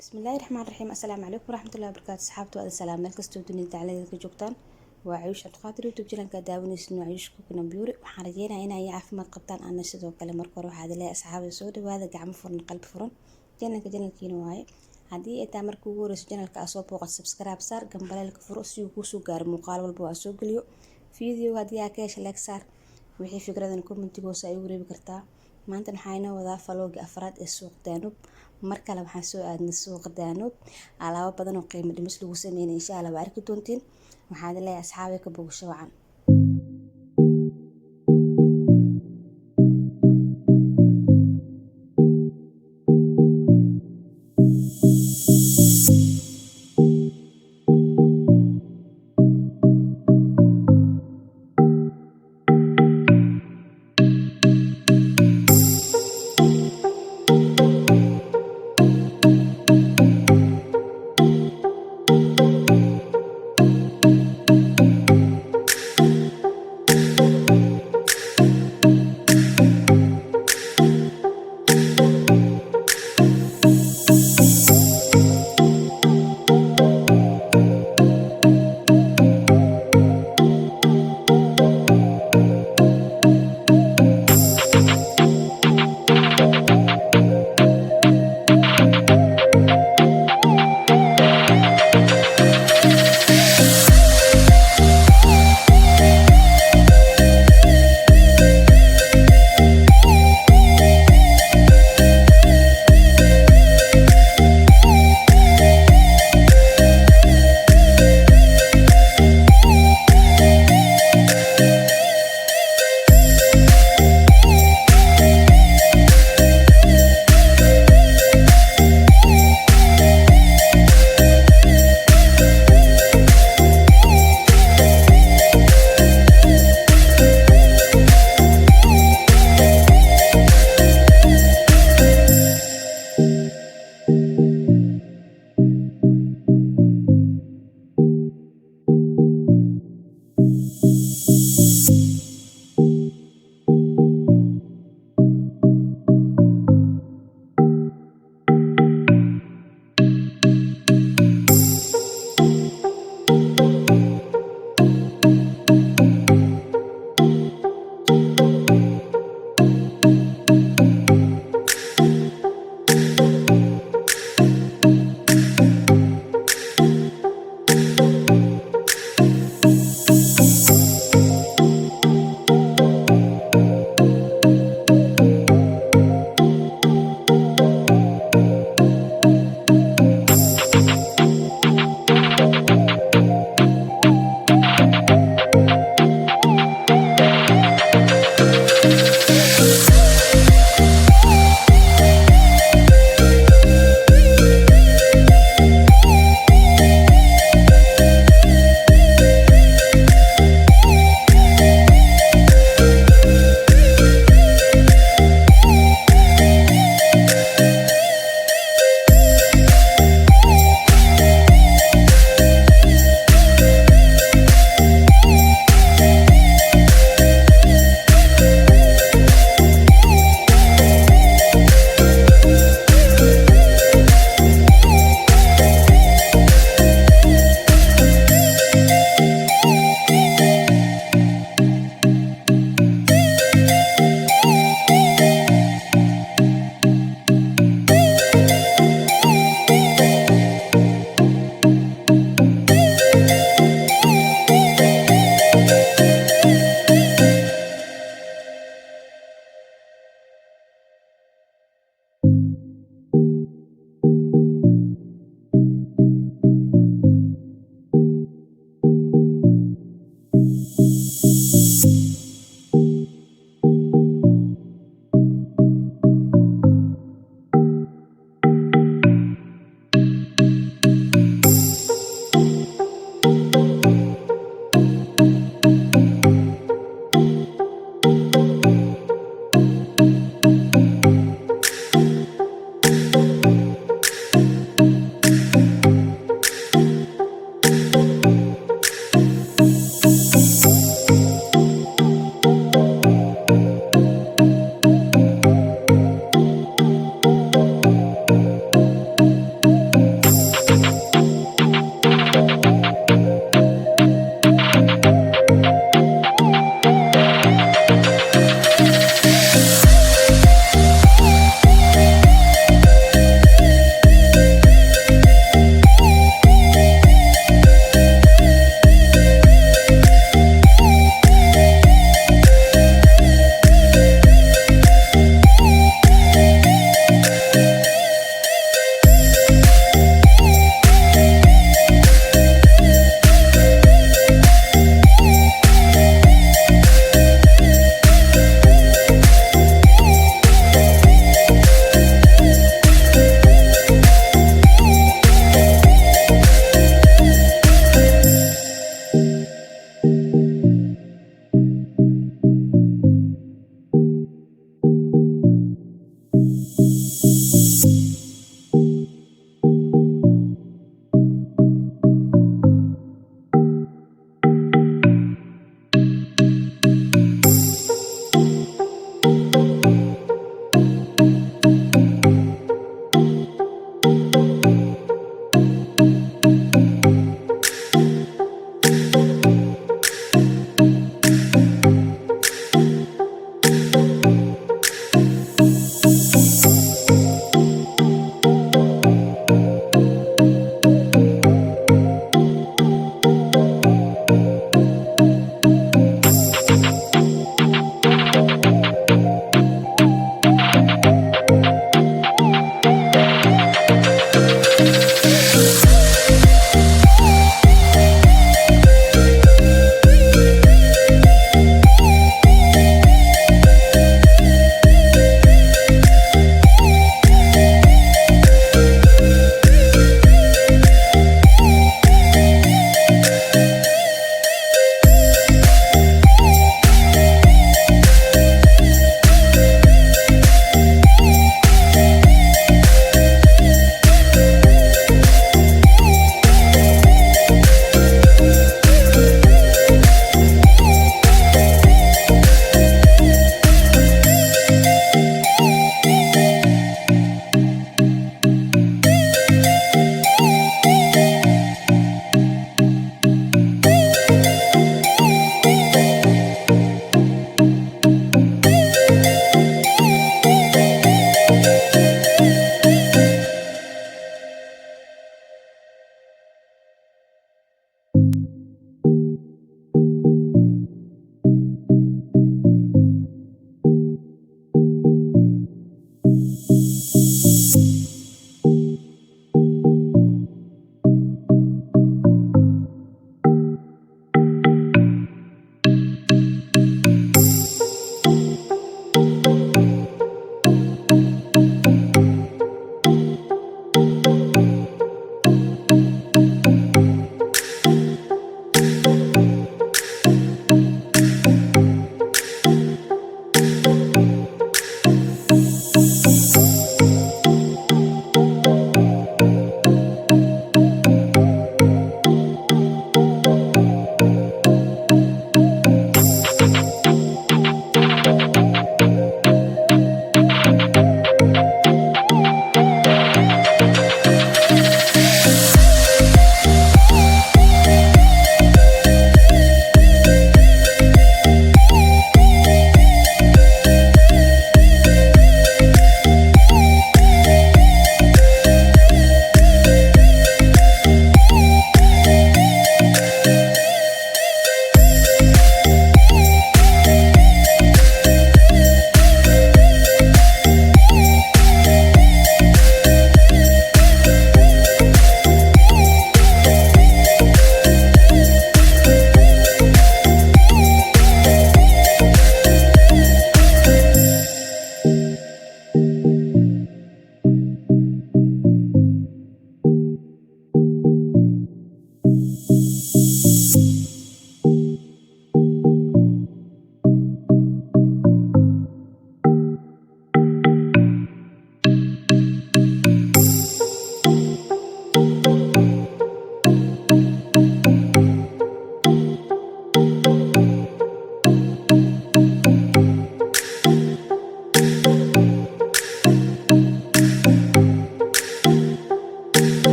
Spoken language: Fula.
بسم الله الرحمن الرحيم. السلام عليكم ورحمة الله وبركاته. صحابتي وهذا السلام ملك استوديو تعالى كجوكتان وعيش القادر يوتيوب channel كداوني سنو عيشكم كنا بيوري وحرجينا هنا يا عافمad qabtaan aan sidoo kale marka hore waxaad leeyahay asxaabay soo dhawaada gacmo furan qalb furan channelkiina waaye hadii ay taa marka ugu horeyso channelka soo booqad subscribe saar gambaleelka furo si uu ku soo gaaro muuqaal walba oo soo geliyo video hadii aad ka heshay like saar wixii fikradan commentiga oo ay ugu reebi kartaa maanta waxayna wadaa falooga afraad ee suuq danuub markale waxaan soo aadnay suuq danuub alabo badan oo qiimo dhimis lagu sameeyay insha Allah waa arki doontiin waxaad leeyahay asxaabay ka bogsho wacan